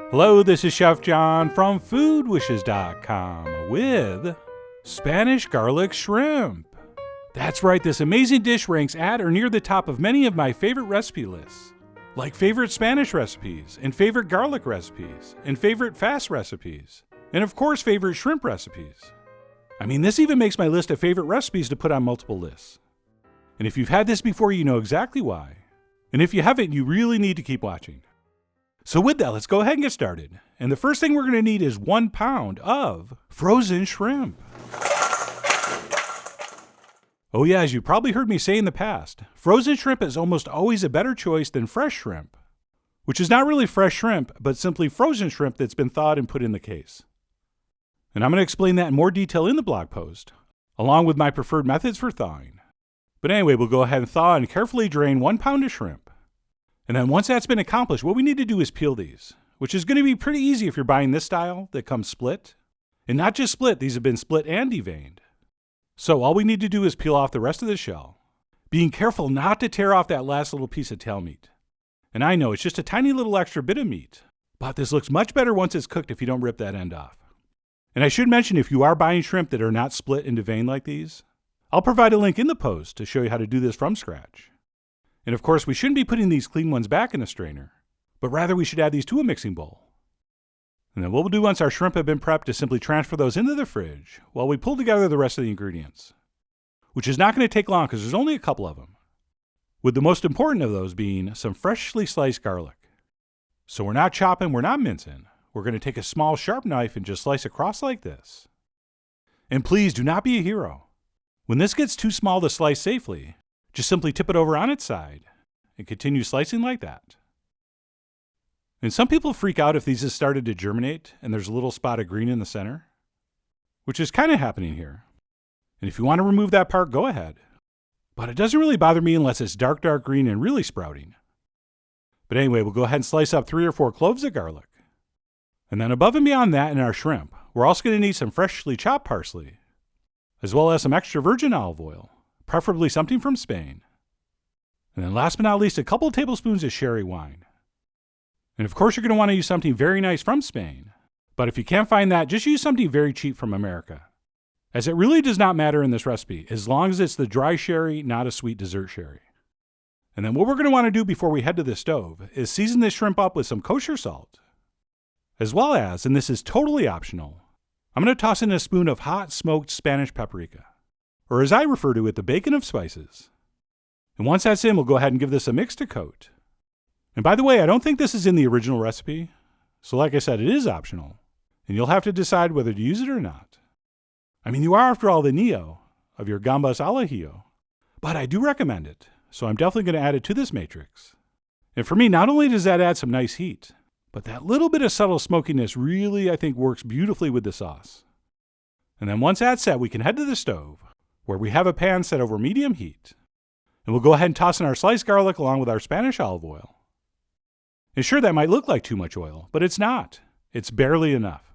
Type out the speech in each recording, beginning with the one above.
Hello, this is Chef John from foodwishes.com with Spanish garlic shrimp. That's right, this amazing dish ranks at or near the top of many of my favorite recipe lists, like favorite Spanish recipes, and favorite garlic recipes, and favorite fast recipes, and of course favorite shrimp recipes. I mean, this even makes my list of favorite recipes to put on multiple lists. And if you've had this before, you know exactly why. And if you haven't, you really need to keep watching. So with that, let's go ahead and get started. And the first thing we're going to need is 1 pound of frozen shrimp. Oh yeah, as you probably heard me say in the past, frozen shrimp is almost always a better choice than fresh shrimp, which is not really fresh shrimp, but simply frozen shrimp that's been thawed and put in the case. And I'm going to explain that in more detail in the blog post, along with my preferred methods for thawing. But anyway, we'll go ahead and thaw and carefully drain 1 pound of shrimp. And then once that's been accomplished, what we need to do is peel these, which is going to be pretty easy if you're buying this style that comes split. And not just split, these have been split and deveined. So all we need to do is peel off the rest of the shell, being careful not to tear off that last little piece of tail meat. And I know it's just a tiny little extra bit of meat, but this looks much better once it's cooked if you don't rip that end off. And I should mention, if you are buying shrimp that are not split and deveined like these, I'll provide a link in the post to show you how to do this from scratch. And of course, we shouldn't be putting these clean ones back in the strainer, but rather we should add these to a mixing bowl. And then what we'll do once our shrimp have been prepped is simply transfer those into the fridge while we pull together the rest of the ingredients, which is not going to take long because there's only a couple of them, with the most important of those being some freshly sliced garlic. So we're not chopping, we're not mincing. We're going to take a small sharp knife and just slice across like this. And please do not be a hero. When this gets too small to slice safely, just simply tip it over on its side and continue slicing like that. And some people freak out if these have started to germinate and there's a little spot of green in the center, which is kind of happening here. And if you want to remove that part, go ahead. But it doesn't really bother me unless it's dark green and really sprouting. But anyway, we'll go ahead and slice up 3 or 4 cloves of garlic. And then above and beyond that in our shrimp, we're also going to need some freshly chopped parsley, as well as some extra virgin olive oil, preferably something from Spain. And then last but not least, a couple tablespoons of sherry wine. And of course, you're going to want to use something very nice from Spain. But if you can't find that, just use something very cheap from America, as it really does not matter in this recipe, as long as it's the dry sherry, not a sweet dessert sherry. And then what we're going to want to do before we head to the stove is season this shrimp up with some kosher salt, as well as, and this is totally optional, I'm going to toss in a spoon of hot smoked Spanish paprika, or as I refer to it, the bacon of spices. And once that's in, we'll go ahead and give this a mix to coat. And by the way, I don't think this is in the original recipe, so like I said, it is optional, and you'll have to decide whether to use it or not. I mean, you are, after all, the Neo of your Gambas al Ajillo, but I do recommend it, so I'm definitely going to add it to this matrix. And for me, not only does that add some nice heat, but that little bit of subtle smokiness really, I think, works beautifully with the sauce. And then once that's set, we can head to the stove, where we have a pan set over medium heat. And we'll go ahead and toss in our sliced garlic along with our Spanish olive oil. And sure, that might look like too much oil, but it's not. It's barely enough.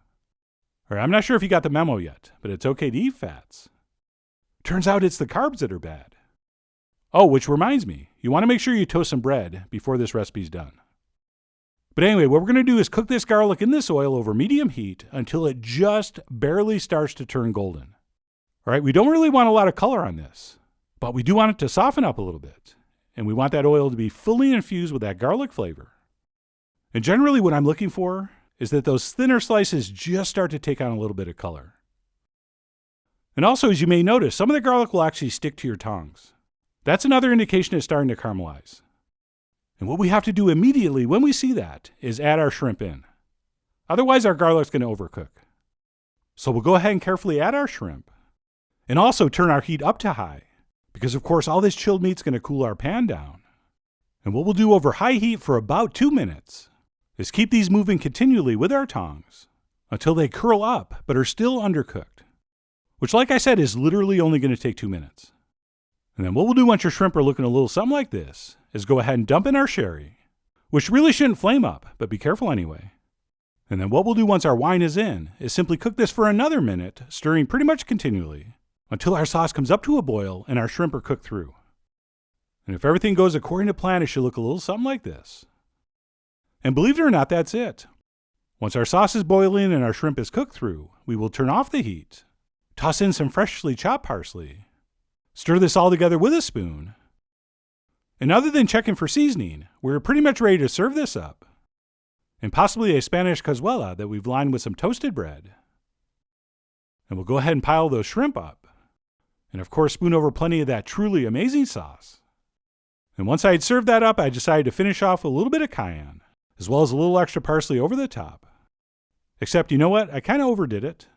All right, I'm not sure if you got the memo yet, but it's okay to eat fats. Turns out it's the carbs that are bad. Oh, which reminds me, you want to make sure you toast some bread before this recipe's done. But anyway, what we're going to do is cook this garlic in this oil over medium heat until it just barely starts to turn golden. All right, we don't really want a lot of color on this, but we do want it to soften up a little bit. And we want that oil to be fully infused with that garlic flavor. And generally what I'm looking for is that those thinner slices just start to take on a little bit of color. And also, as you may notice, some of the garlic will actually stick to your tongs. That's another indication it's starting to caramelize. And what we have to do immediately when we see that is add our shrimp in. Otherwise, our garlic's going to overcook. So we'll go ahead and carefully add our shrimp. And also turn our heat up to high, because of course all this chilled meat's going to cool our pan down. And what we'll do over high heat for about 2 minutes is keep these moving continually with our tongs until they curl up but are still undercooked, which, like I said, is literally only going to take 2 minutes. And then what we'll do once your shrimp are looking a little something like this is go ahead and dump in our sherry, which really shouldn't flame up, but be careful anyway. And then what we'll do once our wine is in is simply cook this for another minute, stirring pretty much continually until our sauce comes up to a boil and our shrimp are cooked through. And if everything goes according to plan, it should look a little something like this. And believe it or not, that's it. Once our sauce is boiling and our shrimp is cooked through, we will turn off the heat, toss in some freshly chopped parsley, stir this all together with a spoon, and other than checking for seasoning, we're pretty much ready to serve this up, and possibly a Spanish cazuela that we've lined with some toasted bread. And we'll go ahead and pile those shrimp up, and of course spoon over plenty of that truly amazing sauce. And once I had served that up, I decided to finish off with a little bit of cayenne, as well as a little extra parsley over the top. Except, you know what? I kind of overdid it.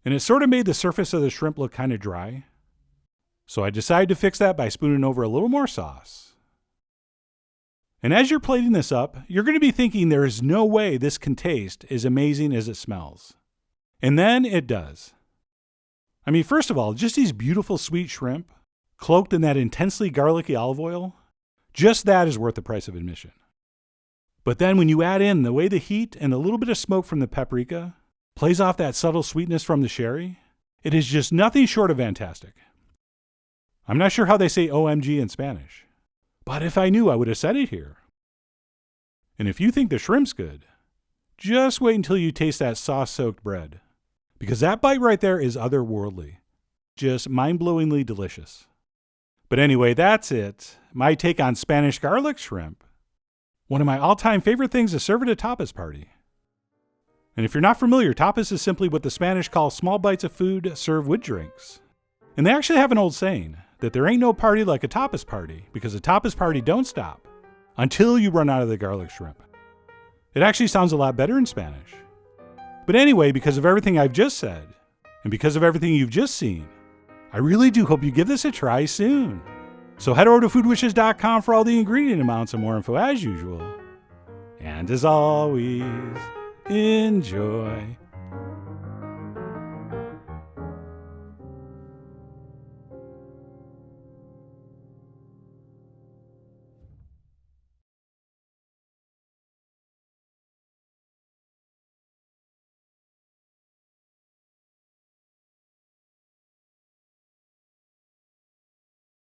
And it sort of made the surface of the shrimp look kind of dry. So I decided to fix that by spooning over a little more sauce. And as you're plating this up, you're going to be thinking there is no way this can taste as amazing as it smells. And then it does. I mean, first of all, just these beautiful sweet shrimp, cloaked in that intensely garlicky olive oil, just that is worth the price of admission. But then when you add in the way the heat and a little bit of smoke from the paprika plays off that subtle sweetness from the sherry, it is just nothing short of fantastic. I'm not sure how they say OMG in Spanish, but if I knew, I would have said it here. And if you think the shrimp's good, just wait until you taste that sauce-soaked bread, because that bite right there is otherworldly, just mind-blowingly delicious. But anyway, that's it. My take on Spanish garlic shrimp. One of my all-time favorite things to serve at a tapas party. And if you're not familiar, tapas is simply what the Spanish call small bites of food served with drinks. And they actually have an old saying that there ain't no party like a tapas party, because a tapas party don't stop until you run out of the garlic shrimp. It actually sounds a lot better in Spanish. But anyway, because of everything I've just said, and because of everything you've just seen, I really do hope you give this a try soon. So head over to foodwishes.com for all the ingredient amounts and more info as usual. And as always, enjoy.